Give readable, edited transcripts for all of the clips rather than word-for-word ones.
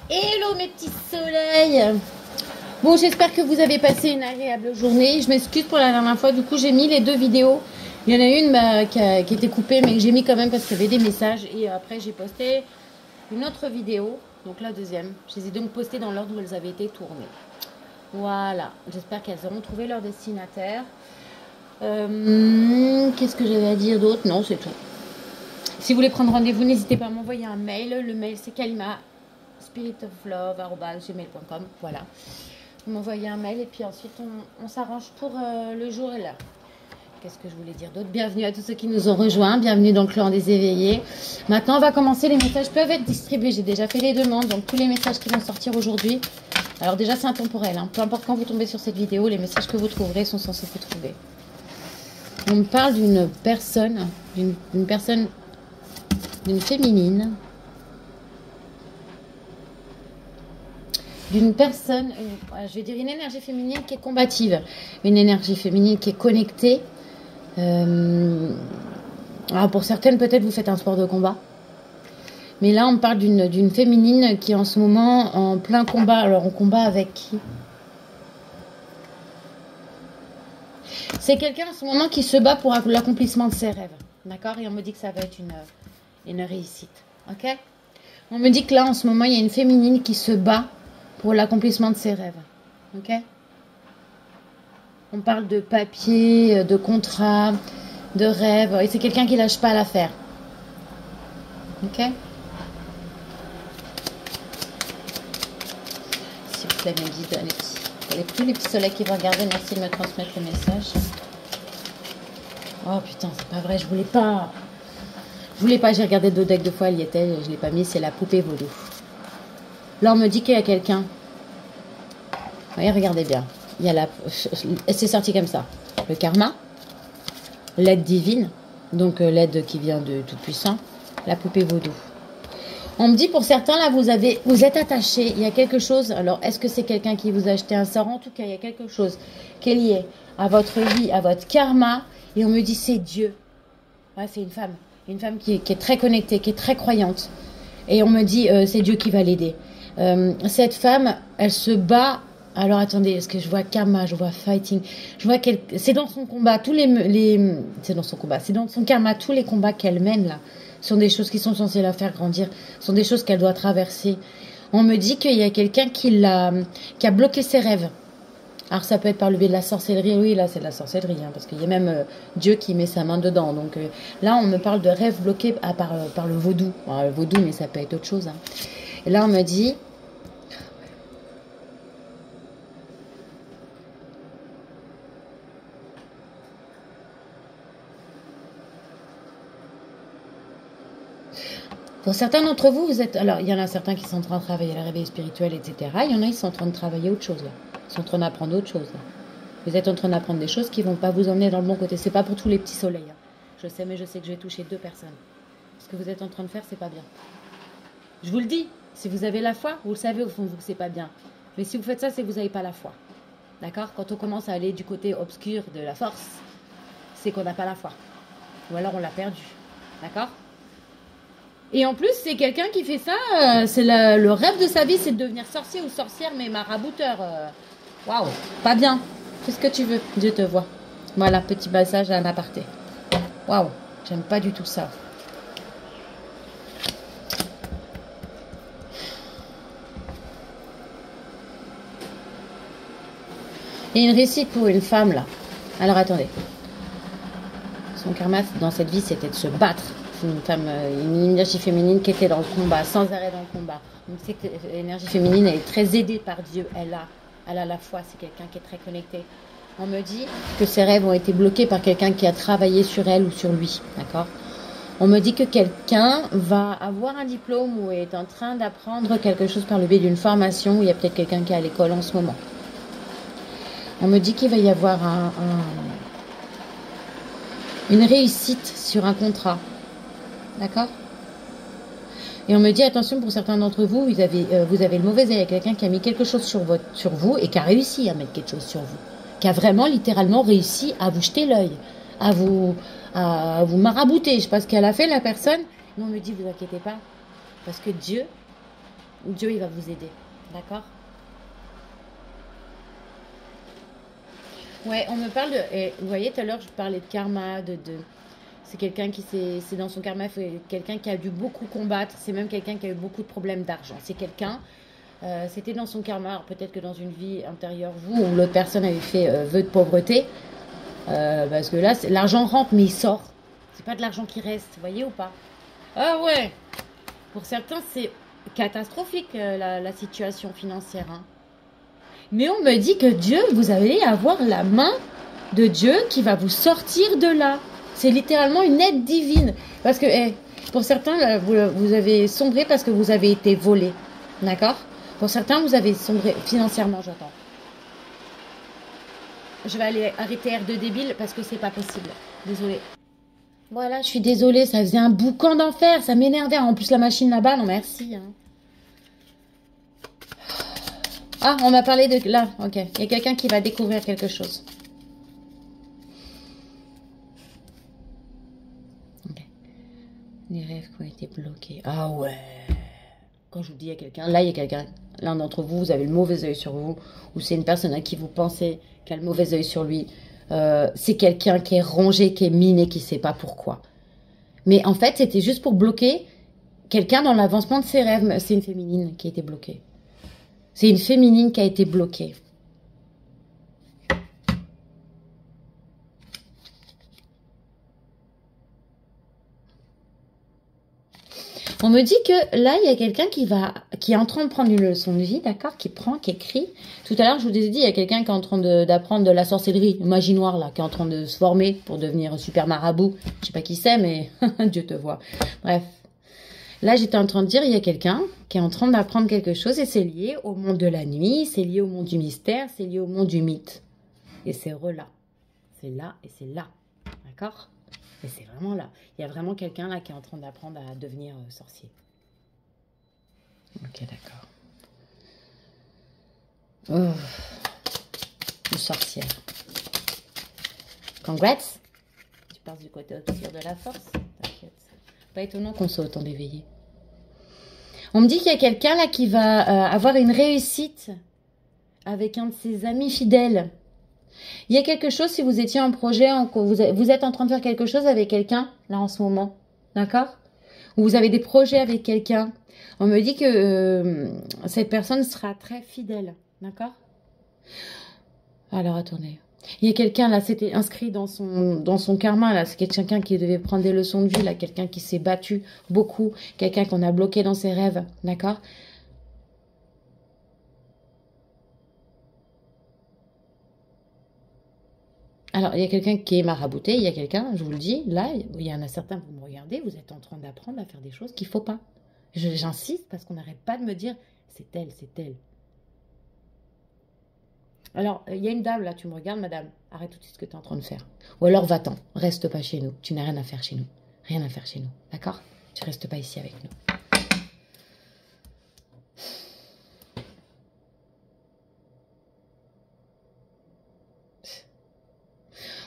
Hello mes petits soleils. Bon, j'espère que vous avez passé une agréable journée. Je m'excuse pour la dernière fois, du coup j'ai mis les deux vidéos. Il y en a une qui était coupée, mais que j'ai mis quand même parce qu'il y avait des messages. Et après j'ai posté une autre vidéo, donc la deuxième. Je les ai donc postées dans l'ordre où elles avaient été tournées. Voilà, j'espère qu'elles auront trouvé leur destinataire. Qu'est-ce que j'avais à dire d'autre? Non, c'est tout. Si vous voulez prendre rendez-vous, n'hésitez pas à m'envoyer un mail. Le mail c'est kalima@spiritoflove@gmail.com. Voilà. Vous m'envoyez un mail et puis ensuite on s'arrange pour le jour et l'heure. Qu'est-ce que je voulais dire d'autre? Bienvenue à tous ceux qui nous ont rejoints. Bienvenue dans le clan des éveillés. Maintenant, on va commencer. Les messages peuvent être distribués. J'ai déjà fait les demandes. Donc, tous les messages qui vont sortir aujourd'hui. Alors, déjà, c'est intemporel. Peu importe quand vous tombez sur cette vidéo, les messages que vous trouverez sont censés vous trouver. On me parle d'une personne, d'une féminine. D'une personne, je vais dire une énergie féminine qui est combative. Une énergie féminine qui est connectée. Alors pour certaines, peut-être vous faites un sport de combat. Mais là, on me parle d'une féminine qui est en ce moment en plein combat. Alors, on combat avec qui? C'est quelqu'un en ce moment qui se bat pour l'accomplissement de ses rêves. D'accord? Et on me dit que ça va être une réussite. Ok? On me dit que là, en ce moment, il y a une féminine qui se bat pour l'accomplissement de ses rêves. Ok? On parle de papier, de contrat, de rêve. Et c'est quelqu'un qui lâche pas l'affaire. Ok? S'il vous plaît, mes guides, les petits soleils qui vont regarder, merci de me transmettre le message. Oh putain, c'est pas vrai, je voulais pas. J'ai regardé deux decks 2 fois, elle y était, je l'ai pas mis, c'est la poupée vaudou. Là, on me dit qu'il y a quelqu'un. Oui, regardez bien. Il y a c'est sorti comme ça. Le karma, l'aide divine, donc l'aide qui vient de Tout-Puissant, la poupée vaudou. On me dit pour certains, là, vous êtes attachés. Il y a quelque chose. Alors, est-ce que c'est quelqu'un qui vous a acheté un sort? En tout cas, il y a quelque chose qui est lié à votre vie, à votre karma. Et on me dit, c'est Dieu. Ouais, c'est une femme. Une femme qui est très connectée, qui est très croyante. Et on me dit, c'est Dieu qui va l'aider. Cette femme, elle se bat. Alors attendez, est-ce que je vois karma, je vois fighting, je vois qu'elle, c'est dans son combat, c'est dans son combat, c'est dans son karma, tous les combats qu'elle mène là, sont des choses qui sont censées la faire grandir, sont des choses qu'elle doit traverser. On me dit qu'il y a quelqu'un qui a bloqué ses rêves. Alors ça peut être par le biais de la sorcellerie, oui là c'est de la sorcellerie, hein, parce qu'il y a même Dieu qui met sa main dedans. Donc là on me parle de rêves bloqués par le vaudou. Alors, le vaudou, mais ça peut être autre chose. Hein. Et là on me dit... Pour certains d'entre vous, alors il y en a certains qui sont en train de travailler la réveil spirituel, etc. Il y en a qui sont en train de travailler autre chose là. Ils sont en train d'apprendre autre chose là. Vous êtes en train d'apprendre des choses qui vont pas vous emmener dans le bon côté. C'est pas pour tous les petits soleils. Hein. Je sais, mais je sais que je vais toucher 2 personnes. Ce que vous êtes en train de faire, c'est pas bien. Je vous le dis. Si vous avez la foi, vous le savez au fond de vous que c'est pas bien. Mais si vous faites ça, c'est que vous n'avez pas la foi. D'accord? Quand on commence à aller du côté obscur de la force, c'est qu'on n'a pas la foi. Ou alors on l'a perdu. D'accord? Et en plus, c'est quelqu'un qui fait ça, c'est le rêve de sa vie, c'est de devenir sorcier ou sorcière, mais marabouteur. Waouh, pas bien. Fais ce que tu veux, Dieu te voit. Voilà, petit passage à un aparté. Waouh, j'aime pas du tout ça. Il y a une réussite pour une femme, là. Alors, attendez. Son karma, dans cette vie, c'était de se battre. C'est une femme, une énergie féminine qui était dans le combat, sans arrêt dans le combat. On sait que l'énergie féminine, elle est très aidée par Dieu. Elle a la foi, c'est quelqu'un qui est très connecté. On me dit que ses rêves ont été bloqués par quelqu'un qui a travaillé sur elle ou sur lui. D'accord? On me dit que quelqu'un va avoir un diplôme ou est en train d'apprendre quelque chose par le biais d'une formation, où il y a peut-être quelqu'un qui est à l'école en ce moment. On me dit qu'il va y avoir une réussite sur un contrat. D'accord? Et on me dit, attention, pour certains d'entre vous, vous avez le mauvais œil. Il y a quelqu'un qui a mis quelque chose sur vous et qui a réussi à mettre quelque chose sur vous. Qui a vraiment, littéralement, réussi à vous jeter l'œil, à vous marabouter. Je sais pas ce qu'elle a fait, la personne. Mais on me dit, vous inquiétez pas. Parce que Dieu Dieu, il va vous aider. D'accord? Ouais, on me parle de... et vous voyez, tout à l'heure, je parlais de karma, c'est quelqu'un qui s'est... C'est dans son karma, c'est quelqu'un qui a dû beaucoup combattre. C'est même quelqu'un qui a eu beaucoup de problèmes d'argent. C'est quelqu'un... c'était dans son karma. Alors peut-être que dans une vie antérieure, vous ou l'autre personne avait fait vœu de pauvreté. Parce que là, l'argent rentre, mais il sort. C'est pas de l'argent qui reste, vous voyez ou pas? Ah ouais. Pour certains, c'est catastrophique la situation financière. Hein. Mais on me dit que Dieu, vous allez avoir la main de Dieu qui va vous sortir de là. C'est littéralement une aide divine. Parce que pour certains, vous avez sombré parce que vous avez été volé. D'accord? Pour certains, vous avez sombré financièrement, j'entends. Je vais aller arrêter R2 débile parce que c'est pas possible. Désolée. Voilà, je suis désolée, ça faisait un boucan d'enfer, ça m'énervait. En plus, la machine là-bas, non merci. Hein. Ah, on m'a parlé de... Là, ok. Il y a quelqu'un qui va découvrir quelque chose. Ok. Les rêves qui ont été bloqués. Ah ouais. Quand je vous dis il y a quelqu'un, là il y a quelqu'un. L'un d'entre vous, vous avez le mauvais œil sur vous. Ou c'est une personne à qui vous pensez qui a le mauvais œil sur lui. C'est quelqu'un qui est rongé, qui est miné, qui ne sait pas pourquoi. Mais en fait, c'était juste pour bloquer quelqu'un dans l'avancement de ses rêves. C'est une féminine qui a été bloquée. C'est une féminine qui a été bloquée. On me dit que là, il y a quelqu'un qui est en train de prendre une leçon de vie, d'accord, qui écrit. Tout à l'heure, je vous ai dit, il y a quelqu'un qui est en train d'apprendre de la sorcellerie, magie noire, là, qui est en train de se former pour devenir super marabout. Je sais pas qui c'est, mais Dieu te voit. Bref. Là, j'étais en train de dire, il y a quelqu'un qui est en train d'apprendre quelque chose et c'est lié au monde de la nuit, c'est lié au monde du mystère, c'est lié au monde du mythe. Et c'est là. C'est là et c'est là. D'accord ? Et c'est vraiment là. Il y a vraiment quelqu'un là qui est en train d'apprendre à devenir sorcier. Ok, d'accord. Une sorcière. Congrats. Tu passes du côté obscur de la force. T'inquiète. Pas étonnant qu'on soit autant d'éveillés. On me dit qu'il y a quelqu'un là qui va avoir une réussite avec un de ses amis fidèles. Il y a quelque chose, si vous étiez en projet, vous êtes en train de faire quelque chose avec quelqu'un, là en ce moment, d'accord? Ou vous avez des projets avec quelqu'un. On me dit que cette personne sera très fidèle, d'accord? Alors, attendez. Il y a quelqu'un, là, c'était inscrit dans son karma, là. C'est quelqu'un qui devait prendre des leçons de vie, là. Quelqu'un qui s'est battu beaucoup. Quelqu'un qu'on a bloqué dans ses rêves, d'accord? Alors, il y a quelqu'un qui est marabouté, il y a quelqu'un, je vous le dis, là, il y en a certains, vous me regardez, vous êtes en train d'apprendre à faire des choses qu'il ne faut pas. J'insiste parce qu'on n'arrête pas de me dire, c'est elle, c'est elle. Alors, il y a une dame, là, tu me regardes, madame, arrête tout de suite ce que tu es en train de faire. Ou alors, va-t'en, reste pas chez nous, tu n'as rien à faire chez nous. Rien à faire chez nous, d'accord? Tu restes pas ici avec nous.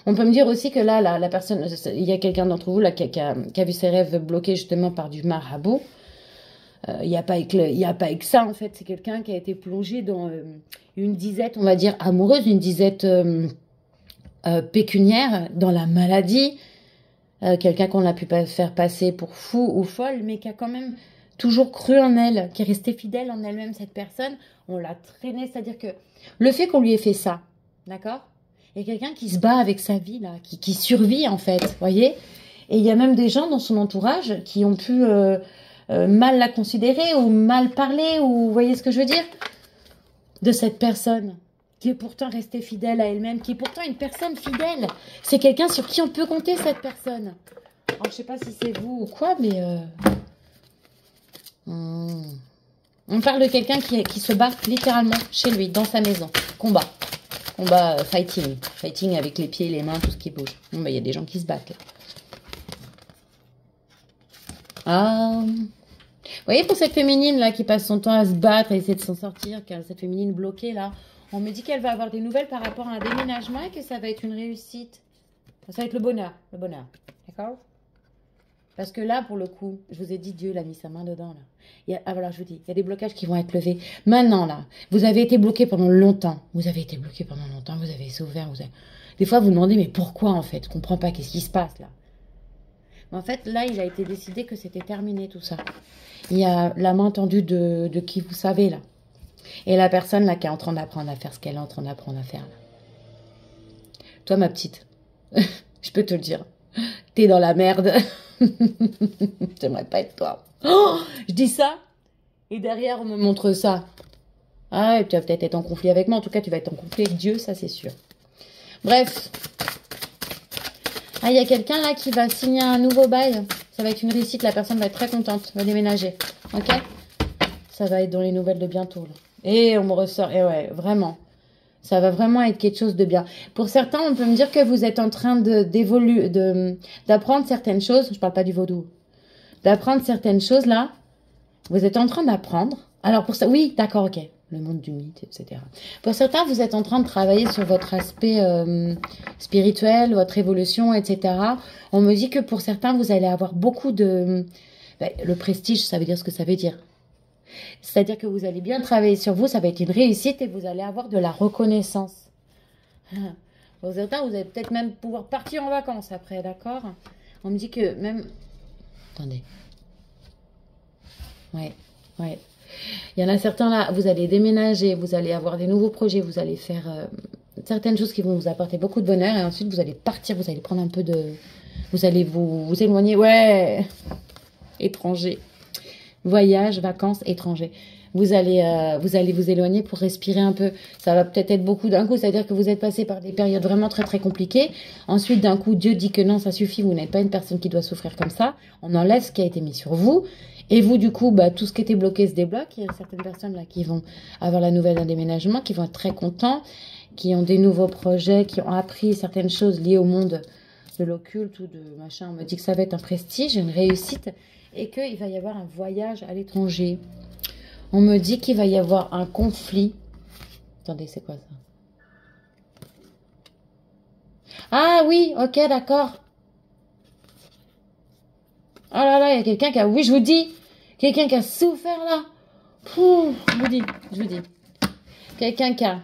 On peut me dire aussi que là, la personne, il y a quelqu'un d'entre vous là qui a vu ses rêves bloqués justement par du marabout. Il n'y a pas que ça en fait. C'est quelqu'un qui a été plongé dans une disette, on va dire amoureuse, une disette pécuniaire, dans la maladie. Quelqu'un qu'on a pu faire passer pour fou ou folle, mais qui a quand même toujours cru en elle, qui est restée fidèle en elle-même, cette personne. On l'a traînée, c'est-à-dire que le fait qu'on lui ait fait ça, d'accord ? Il y a quelqu'un qui se bat avec sa vie, là, qui survit, en fait, vous voyez. Et il y a même des gens dans son entourage qui ont pu mal la considérer ou mal parler, ou vous voyez ce que je veux dire, de cette personne qui est pourtant restée fidèle à elle-même, qui est pourtant une personne fidèle. C'est quelqu'un sur qui on peut compter, cette personne. Alors, je sais pas si c'est vous ou quoi, mais... On parle de quelqu'un qui se bat littéralement chez lui, dans sa maison. Combat, fighting avec les pieds, les mains, tout ce qui bouge. Bon, bah, y a des gens qui se battent là. Ah, vous voyez, pour cette féminine là qui passe son temps à se battre, à essayer de s'en sortir, cette féminine bloquée là, on me dit qu'elle va avoir des nouvelles par rapport à un déménagement et que ça va être une réussite. Ça va être le bonheur, d'accord? Parce que là, pour le coup, je vous ai dit, Dieu l'a mis sa main dedans, là. Voilà, je vous dis, il y a des blocages qui vont être levés. Maintenant, là, vous avez été bloqué pendant longtemps. Vous avez été bloqué pendant longtemps, vous avez souffert. Des fois, vous vous demandez, mais pourquoi, en fait? Je comprends pas, qu'est-ce qui se passe, là? Mais en fait, là, il a été décidé que c'était terminé, tout ça. Il y a la main tendue de qui vous savez, là. Et la personne, là, qui est en train d'apprendre à faire ce qu'elle est en train d'apprendre à faire, là. Toi, ma petite, je peux te le dire, t'es dans la merde. J'aimerais pas être toi. Oh, je dis ça, et derrière, on me montre ça. Ah, et tu vas peut-être être en conflit avec moi. En tout cas, tu vas être en conflit avec Dieu, ça, c'est sûr. Bref. Ah, il y a quelqu'un, là, qui va signer un nouveau bail. Ça va être une réussite. La personne va être très contente. Va déménager. Ok? Ça va être dans les nouvelles de bientôt, là. Et on me ressort. Et ouais, vraiment. Ça va vraiment être quelque chose de bien. Pour certains, on peut me dire que vous êtes en train d'apprendre certaines choses. Je parle pas du vaudou. D'apprendre certaines choses, là. Vous êtes en train d'apprendre. Alors, pour ça, oui, d'accord, ok. Le monde du mythe, etc. Pour certains, vous êtes en train de travailler sur votre aspect spirituel, votre évolution, etc. On me dit que pour certains, vous allez avoir beaucoup de... le prestige, ça veut dire ce que ça veut dire. C'est-à-dire que vous allez bien travailler sur vous, ça va être une réussite et vous allez avoir de la reconnaissance. Pour certains, vous allez peut-être même pouvoir partir en vacances après, d'accord? On me dit que même... Attendez. Ouais, ouais. Il y en a certains là, vous allez déménager, vous allez avoir des nouveaux projets, vous allez faire certaines choses qui vont vous apporter beaucoup de bonheur et ensuite vous allez partir, vous allez prendre un peu de... Vous allez vous éloigner, ouais, étranger. Voyage, vacances, étranger. Vous allez vous éloigner pour respirer un peu. Ça va peut-être être beaucoup d'un coup, c'est-à-dire que vous êtes passé par des périodes vraiment très très compliquées. Ensuite, d'un coup, Dieu dit que non, ça suffit, vous n'êtes pas une personne qui doit souffrir comme ça. On enlève ce qui a été mis sur vous. Et vous, du coup, tout ce qui était bloqué se débloque. Il y a certaines personnes là qui vont avoir la nouvelle d'un déménagement, qui vont être très contents, qui ont des nouveaux projets, qui ont appris certaines choses liées au monde de l'occulte ou de machin. On me dit que ça va être un prestige, une réussite et qu'il va y avoir un voyage à l'étranger. On me dit qu'il va y avoir un conflit. Attendez, c'est quoi ça? Ah oui, ok, d'accord. Oh là là, il y a quelqu'un qui a... Oui, je vous dis. Quelqu'un qui a souffert là. Pouh, je vous dis. Quelqu'un qui a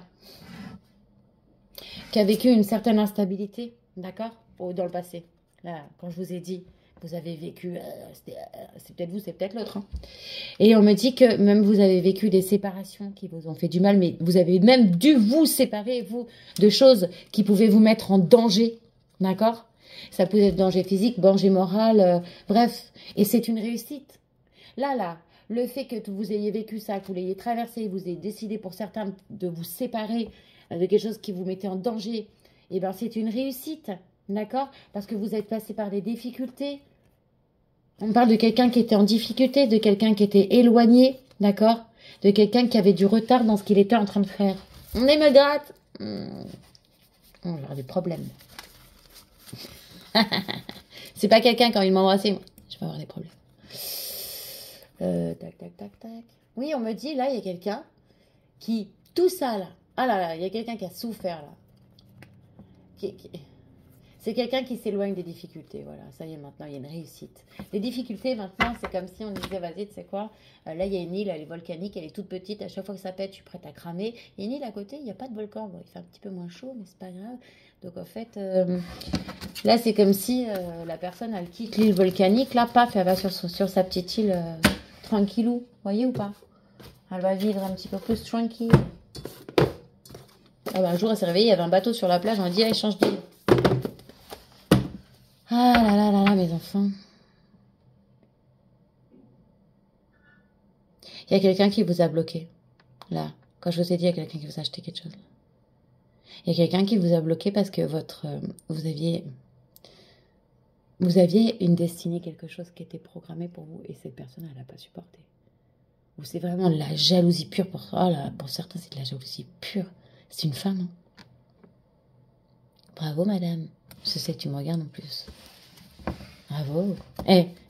vécu une certaine instabilité, d'accord? Dans le passé. Là, quand je vous ai dit, vous avez vécu... c'est peut-être vous, c'est peut-être l'autre. Hein. Et on me dit que même vous avez vécu des séparations qui vous ont fait du mal, mais vous avez même dû vous séparer, vous, de choses qui pouvaient vous mettre en danger, d'accord? Ça peut être danger physique, danger moral, bref. Et c'est une réussite. Là, le fait que vous ayez vécu ça, que vous l'ayez traversé, vous ayez décidé pour certains de vous séparer de quelque chose qui vous mettait en danger, eh bien c'est une réussite, d'accord? Parce que vous êtes passé par des difficultés. On parle de quelqu'un qui était en difficulté, de quelqu'un qui était éloigné, d'accord? De quelqu'un qui avait du retard dans ce qu'il était en train de faire. On me gratte. On va avoir des problèmes. C'est pas quelqu'un qui a envie de m'embrasser. Je vais avoir des problèmes. Tac. Oui, on me dit, là, il y a quelqu'un qui... Tout ça, là. Ah là là, il y a quelqu'un qui a souffert, là. C'est quelqu'un qui s'éloigne des difficultés. Voilà, ça y est, maintenant, il y a une réussite. Les difficultés, maintenant, c'est comme si on disait, vas-y, tu sais quoi, là, il y a une île, elle est volcanique, elle est toute petite. À chaque fois que ça pète, je suis prête à cramer. Il y a une île à côté, il n'y a pas de volcan. Bon, il fait un petit peu moins chaud, mais c'est pas grave. Donc, en fait, là, c'est comme si la personne, elle quitte l'île volcanique. Là, paf, elle va sur sa petite île tranquillou. Voyez ou pas? Elle va vivre un petit peu plus tranquille. Ah, un jour, elle s'est réveillée, il y avait un bateau sur la plage. On a dit, allez, change d'île. Ah là, mes enfants. Il y a quelqu'un qui vous a bloqué. Là, quand je vous ai dit, il y a quelqu'un qui vous a acheté quelque chose. Il y a quelqu'un qui vous a bloqué parce que vous aviez une destinée, quelque chose qui était programmé pour vous et cette personne, elle n'a pas supporté. Ou c'est vraiment de la jalousie pure. Pour certains, c'est de la jalousie pure. C'est une femme. Hein. Bravo, madame. Je sais que tu me regardes en plus. Bravo.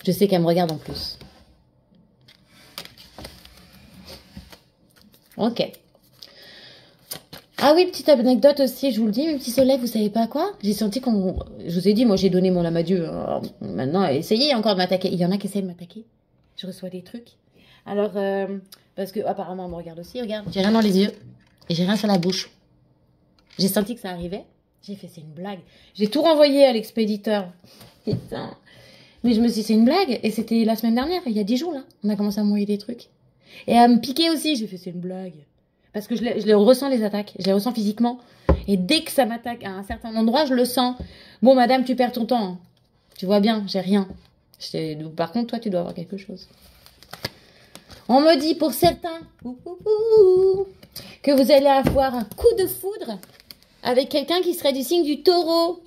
Je sais qu'elle me regarde en plus. Ok. Ah oui, petite anecdote aussi, je vous le dis, mes petits soleils, vous savez pas quoi? J'ai senti qu'on... Je vous ai dit, moi j'ai donné mon âme à Dieu. Alors, maintenant, essayez encore de m'attaquer. Il y en a qui essayent de m'attaquer. Je reçois des trucs. Alors, parce que apparemment on me regarde aussi, regarde, j'ai rien dans les yeux et j'ai rien sur la bouche. J'ai senti que ça arrivait. J'ai fait, c'est une blague. J'ai tout renvoyé à l'expéditeur. Putain. Mais je me suis dit, c'est une blague. Et c'était la semaine dernière, il y a 10 jours là. On a commencé à m'envoyer des trucs. Et à me piquer aussi. J'ai fait, c'est une blague. Parce que je les ressens les attaques. Je les ressens physiquement. Et dès que ça m'attaque à un certain endroit, je le sens. Bon, madame, tu perds ton temps. Hein. Tu vois bien, j'ai rien. Par contre, toi, tu dois avoir quelque chose. On me dit pour certains que vous allez avoir un coup de foudre avec quelqu'un qui serait du signe du taureau.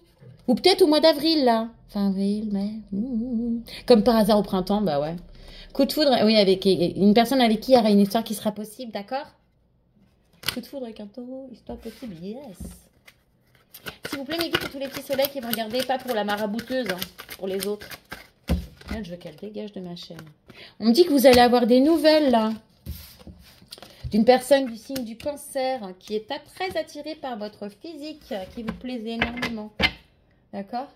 Ou peut-être au mois d'avril, là. Fin avril, mai. Comme par hasard au printemps, bah ouais. Coup de foudre, oui, avec une personne avec qui il y aura une histoire qui sera possible, d'accord? Coup de foudre avec un taureau, histoire possible, yes. S'il vous plaît, mes guides, pour tous les petits soleils qui vont regarder, pas pour la marabouteuse, hein, pour les autres. Là, je veux qu'elle dégage de ma chaîne. On me dit que vous allez avoir des nouvelles, là. D'une personne du signe du cancer qui est très attirée par votre physique, qui vous plaise énormément. D'accord?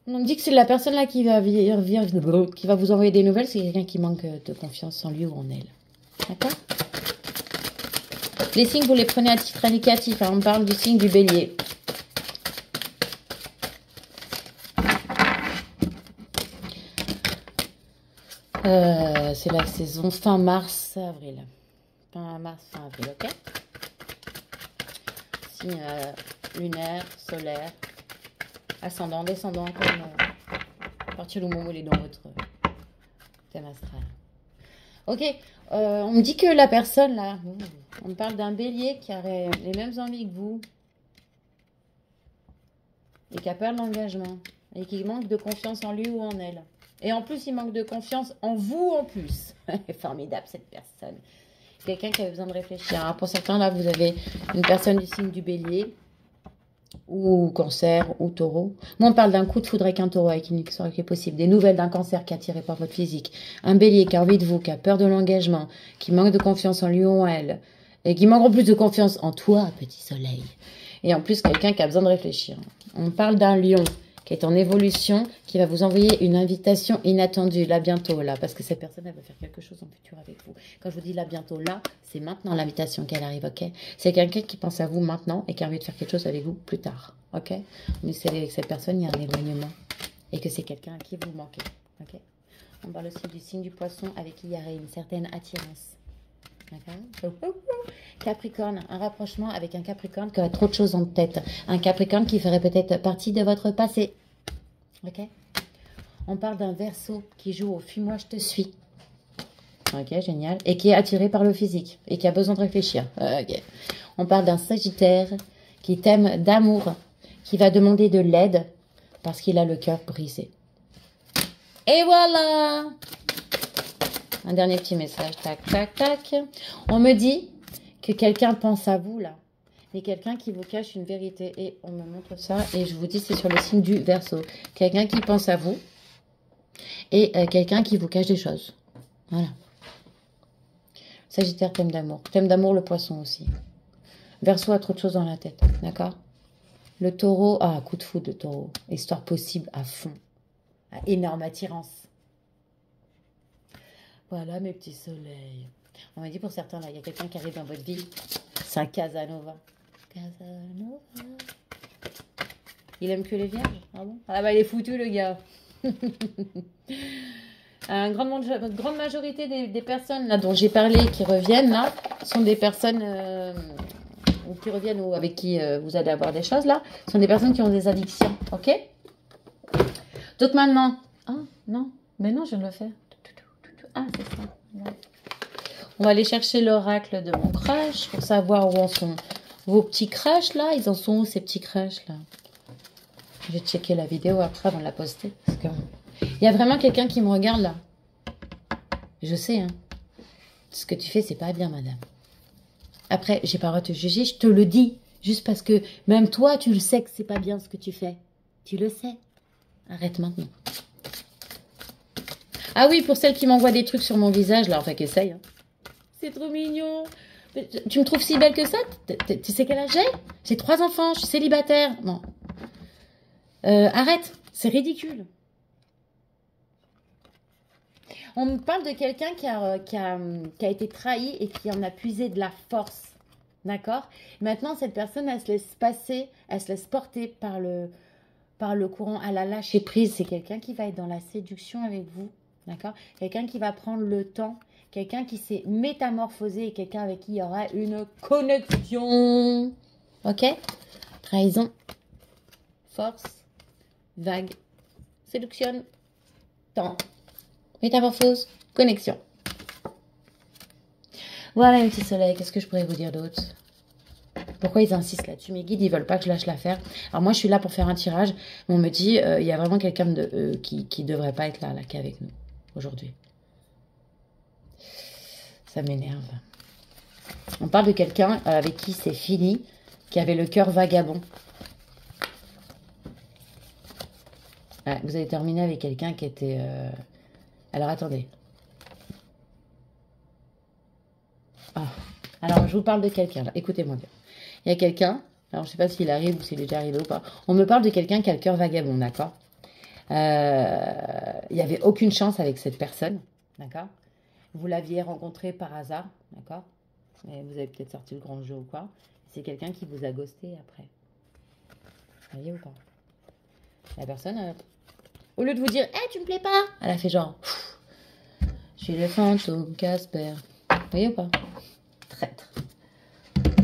On me dit que c'est la personne là qui va vous envoyer des nouvelles, c'est quelqu'un qui manque de confiance en lui ou en elle. D'accord? Les signes, vous les prenez à titre indicatif. Hein, on parle du signe du bélier. C'est la saison fin mars-avril. Fin mars-avril, ok? Signe lunaire, solaire, ascendant, descendant, comme à partir du moment où il est dans votre thème astral. Ok, on me dit que la personne là, on me parle d'un bélier qui aurait les mêmes envies que vous et qui a peur de l'engagement et qui manque de confiance en lui ou en elle. Et en plus, il manque de confiance en vous en plus. Formidable cette personne. Quelqu'un qui avait besoin de réfléchir. Alors, pour certains, là, vous avez une personne du signe du bélier ou cancer ou taureau. Moi, on parle d'un coup de foudre avec un taureau, avec une histoire qui est possible. Des nouvelles d'un cancer qui est attiré par votre physique. Un bélier qui a envie de vous, qui a peur de l'engagement, qui manque de confiance en lui ou en elle. Et qui manque en plus de confiance en toi, petit soleil. Et en plus, quelqu'un qui a besoin de réfléchir. On parle d'un lion qui est en évolution, qui va vous envoyer une invitation inattendue, là, bientôt, là, parce que cette personne, elle va faire quelque chose en futur avec vous. Quand je vous dis là, bientôt, là, c'est maintenant l'invitation qu'elle arrive, ok? C'est quelqu'un qui pense à vous maintenant et qui a envie de faire quelque chose avec vous plus tard, ok? Mais c'est avec cette personne, il y a un éloignement et que c'est quelqu'un à qui vous manquez, ok? On parle aussi du signe du poisson avec qui il y aurait une certaine attirance. D'accord. Capricorne, un rapprochement avec un Capricorne qui a trop de choses en tête. Un Capricorne qui ferait peut-être partie de votre passé. Ok. On parle d'un Verseau qui joue au fuis-moi, je te suis. Ok, génial. Et qui est attiré par le physique et qui a besoin de réfléchir. Ok. On parle d'un Sagittaire qui t'aime d'amour, qui va demander de l'aide parce qu'il a le cœur brisé. Et voilà! Un dernier petit message, tac, tac, tac. On me dit que quelqu'un pense à vous, là. Et quelqu'un qui vous cache une vérité. Et on me montre ça. Et je vous dis, c'est sur le signe du Verseau. Quelqu'un qui pense à vous. Et quelqu'un qui vous cache des choses. Voilà. Sagittaire, thème d'amour. Thème d'amour, le poisson aussi. Verseau a trop de choses dans la tête. D'accord? Le taureau, ah, coup de foudre, le taureau. Histoire possible à fond. À énorme attirance. Voilà mes petits soleils. On m'a dit pour certains, là, il y a quelqu'un qui arrive dans votre vie. C'est un Casanova. Casanova. Il aime que les vierges? Ah bon? Ah bah il est foutu le gars. Une grande majorité des personnes là, dont j'ai parlé qui reviennent là, sont des personnes qui reviennent ou avec qui vous allez avoir des choses là, sont des personnes qui ont des addictions. Ok? Donc maintenant... Ah non, mais non, je viens de le faire. Ah, c'est ça. Ouais. On va aller chercher l'oracle de mon crush pour savoir où en sont vos petits crushs là. Ils en sont où ces petits crushs là? Je vais checker la vidéo après avant de la poster. Parce que... il y a vraiment quelqu'un qui me regarde là. Je sais, hein. Ce que tu fais, c'est pas bien, madame. Après, j'ai pas le droit de te juger, je te le dis. Juste parce que même toi, tu le sais que c'est pas bien ce que tu fais. Tu le sais. Arrête maintenant. Ah oui, pour celles qui m'envoient des trucs sur mon visage, là, enfin qu'essaye. Hein. C'est trop mignon. Tu me trouves si belle que ça? Tu sais quel âge j'ai? J'ai 3 enfants, je suis célibataire. Non. Arrête, c'est ridicule. On me parle de quelqu'un qui a été trahi et qui en a puisé de la force. D'accord? Maintenant, cette personne, elle se laisse passer, elle se laisse porter par le courant. Elle a lâché prise. C'est quelqu'un qui va être dans la séduction avec vous. D'accord? Quelqu'un qui va prendre le temps. Quelqu'un qui s'est métamorphosé et quelqu'un avec qui il y aura une connexion. Ok? Trahison. Force. Vague. Séduction. Temps. Métamorphose. Connexion. Voilà, mes petits soleils. Qu'est-ce que je pourrais vous dire d'autre? Pourquoi ils insistent là-dessus? Mes guides, ils veulent pas que je lâche l'affaire. Alors moi, je suis là pour faire un tirage. On me dit, il y a vraiment quelqu'un qui devrait pas être là qui est avec nous aujourd'hui. Ça m'énerve. On parle de quelqu'un avec qui c'est fini, qui avait le cœur vagabond. Ouais, vous avez terminé avec quelqu'un qui était... Alors, attendez. Ah. Alors, je vous parle de quelqu'un, là. Écoutez-moi bien. Il y a quelqu'un, alors je ne sais pas s'il arrive ou s'il est déjà arrivé ou pas. On me parle de quelqu'un qui a le cœur vagabond, d'accord? Il n'y avait aucune chance avec cette personne, d'accord? Vous l'aviez rencontré par hasard, d'accord? Et vous avez peut-être sorti le grand jeu ou quoi. C'est quelqu'un qui vous a ghosté après. Vous voyez ou pas? La personne, au lieu de vous dire, hey, tu me plais pas, elle a fait genre, je suis le fantôme Casper. Vous voyez ou pas? Traître.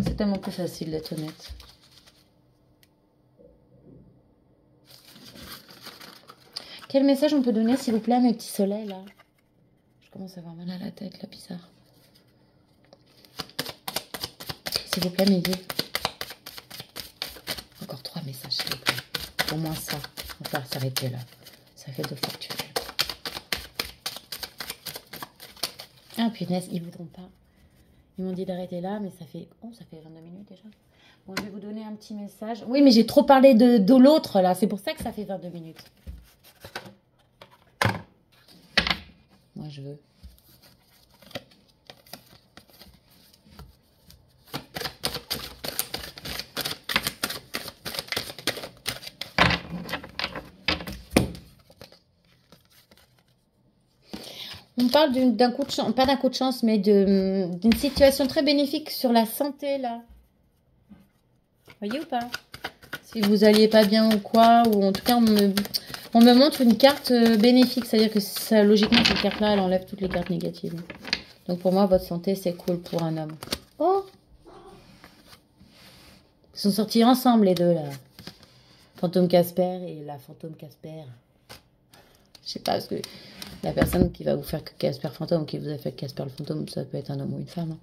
C'est tellement plus facile d'être honnête. Quel message on peut donner, s'il vous plaît, à mes petits soleils, là? Je commence à avoir mal à la tête, là, bizarre. S'il vous plaît, mes vieux. Encore 3 messages, s'il vous plaît. Au moins ça. On va s'arrêter là. Ça fait 2 fois que tu fais. Ah, punaise, ils voudront pas. Ils m'ont dit d'arrêter là, mais ça fait... Oh, ça fait 22 minutes déjà. Bon, je vais vous donner un petit message. Oui, mais j'ai trop parlé de l'autre, là. C'est pour ça que ça fait 22 minutes. Moi, je veux. On parle d'un coup de chance, pas d'un coup de chance, mais d'une situation très bénéfique sur la santé, là. Voyez ou pas? Si vous alliez pas bien ou quoi, ou en tout cas, on me montre une carte bénéfique. C'est-à-dire que ça, logiquement, cette carte-là, elle enlève toutes les cartes négatives. Donc pour moi, votre santé, c'est cool pour un homme. Oh! Ils sont sortis ensemble, les deux, là. Fantôme Casper et la fantôme Casper. Je sais pas, parce que la personne qui va vous faire que Casper fantôme, qui vous a fait Casper le fantôme, ça peut être un homme ou une femme.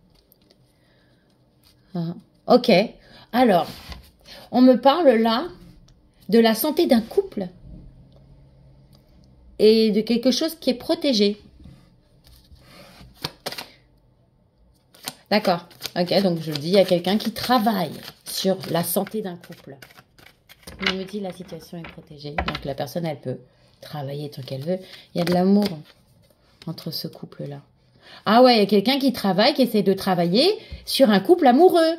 Hein. Ah. Ok. Alors, on me parle là de la santé d'un couple et de quelque chose qui est protégé. D'accord. Ok, donc je le dis, il y a quelqu'un qui travaille sur la santé d'un couple. Il me dit la situation est protégée. Donc la personne, elle peut travailler tant qu'elle veut. Il y a de l'amour entre ce couple-là. Ah ouais, il y a quelqu'un qui travaille, qui essaie de travailler sur un couple amoureux.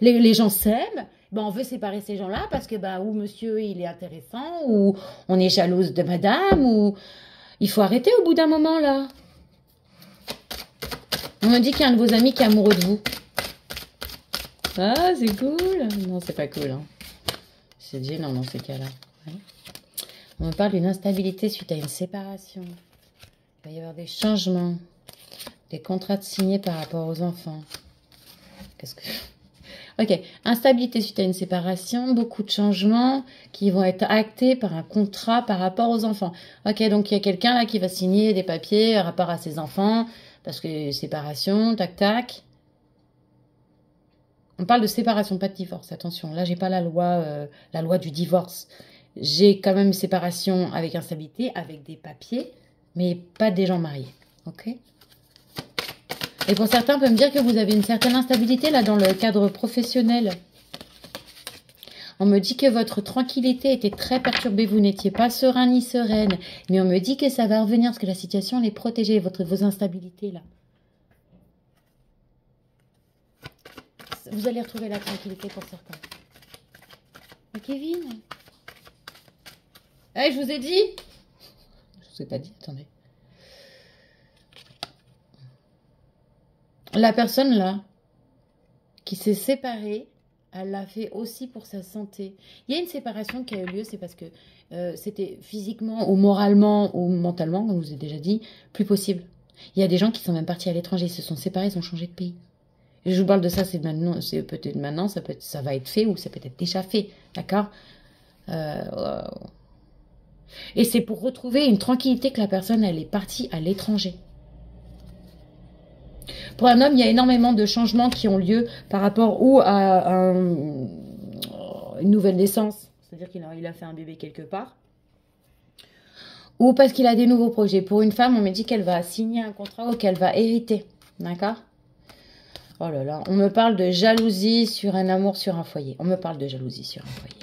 Les gens s'aiment. Ben, on veut séparer ces gens-là parce que ben, ou monsieur, il est intéressant, ou on est jalouse de madame, ou... Il faut arrêter au bout d'un moment, là. On me dit qu'il y a un de vos amis qui est amoureux de vous. Ah, c'est cool. Non, c'est pas cool. Hein. C'est gênant dans ces cas-là. Ouais. On me parle d'une instabilité suite à une séparation. Il va y avoir des changements. Des contrats signés par rapport aux enfants. Qu'est-ce que... Ok, instabilité suite à une séparation, beaucoup de changements qui vont être actés par un contrat par rapport aux enfants. Ok, donc il y a quelqu'un là qui va signer des papiers par rapport à ses enfants, parce que séparation, tac tac. On parle de séparation, pas de divorce, attention. Là, j'ai pas la loi du divorce. J'ai quand même une séparation avec instabilité, avec des papiers, mais pas des gens mariés. Ok ? Et pour certains, on peut me dire que vous avez une certaine instabilité là dans le cadre professionnel. On me dit que votre tranquillité était très perturbée, vous n'étiez pas serein ni sereine. Mais on me dit que ça va revenir parce que la situation elle est protégée, vos instabilités là. Vous allez retrouver la tranquillité pour certains. Mais Kevin, hey, je vous ai dit. Je vous ai pas dit, attendez. La personne là, qui s'est séparée, elle l'a fait aussi pour sa santé. Il y a une séparation qui a eu lieu, c'est parce que c'était physiquement ou moralement ou mentalement, comme je vous ai déjà dit, plus possible. Il y a des gens qui sont même partis à l'étranger, ils se sont séparés, ils ont changé de pays. Et je vous parle de ça, c'est maintenant, c'est peut-être maintenant, ça va être fait ou ça peut être déjà fait, d'accord. Et c'est pour retrouver une tranquillité que la personne, elle est partie à l'étranger. Pour un homme, il y a énormément de changements qui ont lieu par rapport ou à une nouvelle naissance, c'est-à-dire qu'il a fait un bébé quelque part, ou parce qu'il a des nouveaux projets. Pour une femme, on me dit qu'elle va signer un contrat ou qu'elle va hériter, d'accord. Oh là là, on me parle de jalousie sur un amour, sur un foyer. On me parle de jalousie sur un foyer.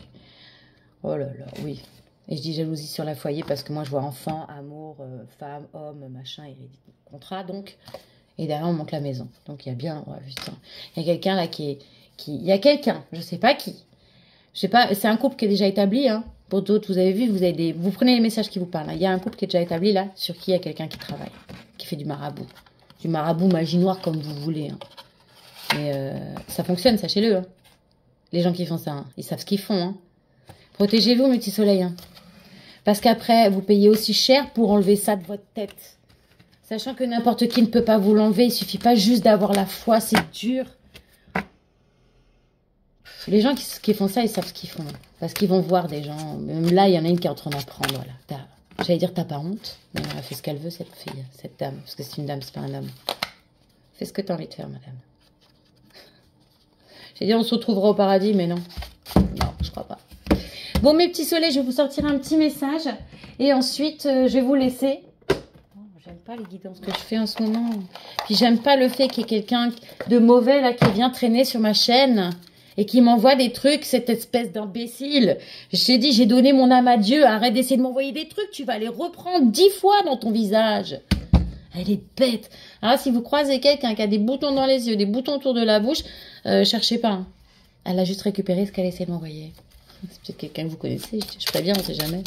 Oh là là, oui. Et je dis jalousie sur le foyer parce que moi, je vois enfant, amour, femme, homme, machin, contrat, donc. Et derrière, on manque la maison. Donc, il y a bien... Ouais, putain. Il y a quelqu'un là qui... Il y a quelqu'un, je sais pas qui. Je sais pas, c'est un couple qui est déjà établi, hein. Pour d'autres, vous avez vu, vous prenez les messages qui vous parlent. Hein. Il y a un couple qui est déjà établi, là, sur qui il y a quelqu'un qui travaille, qui fait du marabout. Du marabout, magie noire, comme vous voulez. Hein. Mais ça fonctionne, sachez-le. Hein. Les gens qui font ça, hein. Ils savent ce qu'ils font. Hein. Protégez-vous, mes petits soleils. Hein. Parce qu'après, vous payez aussi cher pour enlever ça de votre tête. Sachant que n'importe qui ne peut pas vous l'enlever. Il suffit pas juste d'avoir la foi, c'est dur. Les gens qui font ça, ils savent ce qu'ils font. Parce qu'ils vont voir des gens. Même là, il y en a une qui est en train d'apprendre. Voilà. J'allais dire, t'as pas honte. Mais elle fait ce qu'elle veut, cette fille, cette dame. Parce que c'est une dame, c'est pas un homme. Fais ce que tu as envie de faire, madame. J'ai dit, on se retrouvera au paradis, mais non. Non, je crois pas. Bon, mes petits soleils, je vais vous sortir un petit message. Et ensuite, je vais vous laisser. Oh, j'aime pas les guidances que je fais en ce moment. Puis, j'aime pas le fait qu'il y ait quelqu'un de mauvais, là, qui vient traîner sur ma chaîne. Et qui m'envoie des trucs, cette espèce d'imbécile. J'ai dit, j'ai donné mon âme à Dieu. Arrête d'essayer de m'envoyer des trucs. Tu vas les reprendre 10 fois dans ton visage. Elle est bête. Alors, si vous croisez quelqu'un qui a des boutons dans les yeux, des boutons autour de la bouche, cherchez pas. Hein. Elle a juste récupéré ce qu'elle essaie de m'envoyer. C'est peut-être quelqu'un que vous connaissez. Je préviens, on sait jamais.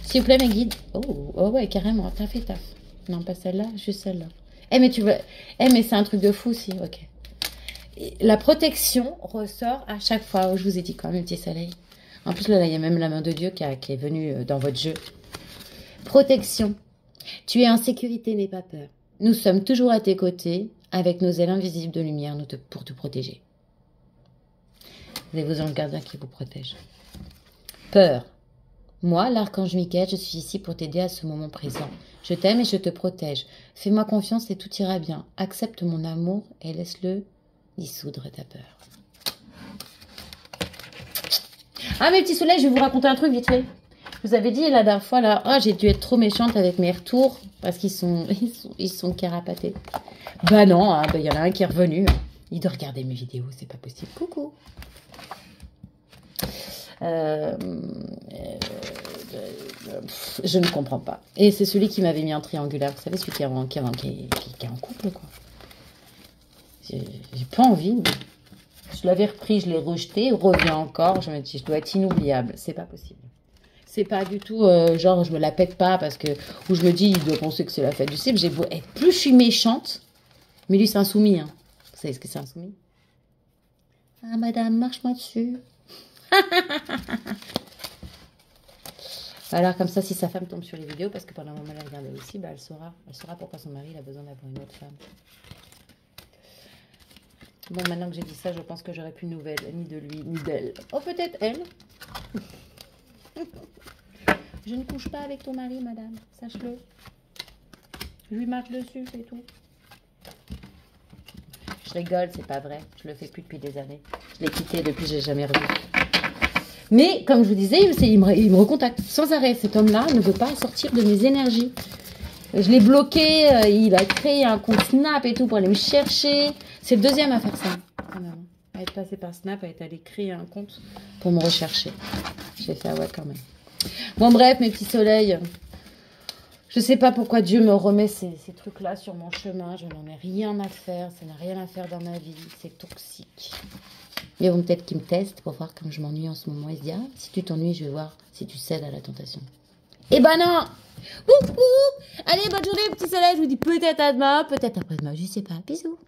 S'il vous plaît, mes guides. Oh ouais, carrément. T'as fait taf. Non, pas celle-là, juste celle-là. Eh, mais tu veux... Eh, mais c'est un truc de fou, si. Ok. La protection ressort à chaque fois. Je vous ai dit quoi, mes petits soleils. En plus, là, il y a même la main de Dieu qui est venue dans votre jeu. Protection. Tu es en sécurité, n'aie pas peur. Nous sommes toujours à tes côtés, avec nos ailes invisibles de lumière pour te protéger. Vous avez vos anges gardiens qui vous protègent. Peur. Moi, l'archange Michael, je suis ici pour t'aider à ce moment présent. Je t'aime et je te protège. Fais-moi confiance et tout ira bien. Accepte mon amour et laisse-le dissoudre ta peur. Ah, mes petits soleils, je vais vous raconter un truc vite fait. Je vous avais dit la dernière fois, là, oh, j'ai dû être trop méchante avec mes retours parce qu'ils sont carapatés. Bah non, hein, bah, y en a un qui est revenu. Il doit regarder mes vidéos, c'est pas possible. Coucou. Je ne comprends pas. Et c'est celui qui m'avait mis en triangulaire. Vous savez, celui qui est en couple, quoi. J'ai pas envie. Je l'avais repris, je l'ai rejeté, il revient encore. Je me dis, je dois être inoubliable. C'est pas possible. C'est pas du tout genre, je me la pète pas parce que. Ou je me dis, il doit penser que c'est la fête du cible. J'ai beau être plus je suis méchante. Mais lui, c'est un soumis. Hein. Vous savez ce que c'est un soumis? Ah, madame, marche-moi dessus. Alors, comme ça, si sa femme tombe sur les vidéos, parce que pendant un moment, elle regardait aussi, bah, elle saura pourquoi son mari a besoin d'avoir une autre femme. Bon, maintenant que j'ai dit ça, je pense que j'aurai plus de nouvelles, ni de lui, ni d'elle. Oh, peut-être elle. Je ne couche pas avec ton mari, madame, sache-le. Je lui marche dessus, c'est tout. Je rigole, c'est pas vrai. Je le fais plus depuis des années. Je l'ai quitté depuis, je l'ai jamais revu. Mais, comme je vous disais, il me recontacte sans arrêt. Cet homme-là ne veut pas sortir de mes énergies. Je l'ai bloqué, il a créé un compte Snap et tout pour aller me chercher. C'est le deuxième à faire ça. À être passé par Snap, à être allé créer un compte pour me rechercher. J'ai fait, ouais, quand même. Bon, bref, mes petits soleils. Je sais pas pourquoi Dieu me remet ces trucs-là sur mon chemin. Je n'en ai rien à faire. Ça n'a rien à faire dans ma vie. C'est toxique. Mais bon, peut-être qu'ils me testent pour voir comme je m'ennuie en ce moment. Ils se disent, ah, si tu t'ennuies, je vais voir si tu cèdes à la tentation. Eh ben non. Allez, bonne journée, petit soleil. Je vous dis peut-être à demain, peut-être après-demain. Je sais pas. Bisous.